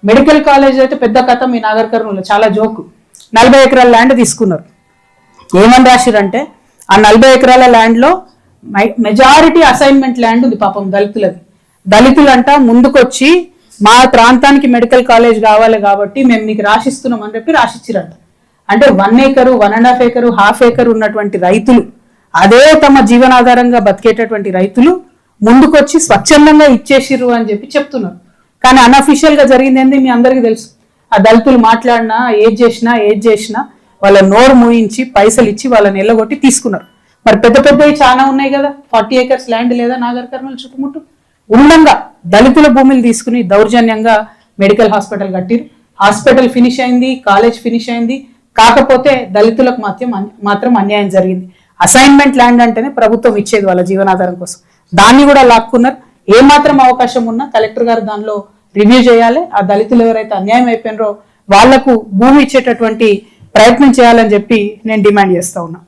Medical college అయితే పెద్ద కథ మీ నాగర్ కర్నూలు చాలా జోకు. 40 ఎకరాల ల్యాండ్ తీసుకున్నారు. ఏమని రాసిరంటే ఆ 40 ఎకరాల ల్యాండ్ లో మెజారిటీ అసైన్మెంట్ ల్యాండ్ ఉంది పాపం దళితులది. దళితులంట ముందుకొచ్చి మా ప్రాంతానికి మెడికల్ కాలేజ్ కావాలి కాబట్టి మేము మీకు రాసిస్తున్నాం అని చెప్పి రాసిచ్చిరంట. అంటే 1 ఏకరు 1.5 ఏకరు 1/2 ఏకరు ఉన్నటువంటి రైతులు, అదే తమ జీవనాధారంగా బతికేటటువంటి రైతులు ముందుకొచ్చి స్వచ్ఛందంగా ఇచ్చేసిర్రు అని చెప్పి చెప్తున్నారు. కానీ అన్అఫీషియల్ గా జరిగింది ఏంది మీ అందరికీ తెలుసు. ఆ దళితులు మాట్లాడినా ఏది చేసినా వాళ్ళ నోరు మూయించి పైసలు ఇచ్చి వాళ్ళని ఎల్లగొట్టి తీసుకున్నారు. మరి పెద్ద పెద్దవి చాలా ఉన్నాయి కదా. 40 ఏకర్స్ ల్యాండ్ లేదా నాగర్ కర్నూలు చుట్టుముట్టు ఉండంగా దళితుల భూమిని తీసుకుని దౌర్జన్యంగా మెడికల్ హాస్పిటల్ కట్టిరు. హాస్పిటల్ ఫినిష్ అయింది, కాలేజ్ ఫినిష్ అయింది. కాకపోతే దళితులకు మాత్రం అన్యాయం జరిగింది. అసైన్మెంట్ ల్యాండ్ అంటేనే ప్రభుత్వం ఇచ్చేది వాళ్ళ జీవనాధారం కోసం. దాన్ని కూడా లాక్కున్నారు. ఏమాత్రం అవకాశం ఉన్నా కలెక్టర్ గారు దానిలో రివ్యూ చేయాలి. ఆ దళితులు ఎవరైతే అన్యాయం అయిపోయినారో వాళ్లకు భూమి ఇచ్చేటటువంటి ప్రయత్నం చేయాలని చెప్పి నేను డిమాండ్ చేస్తా ఉన్నా.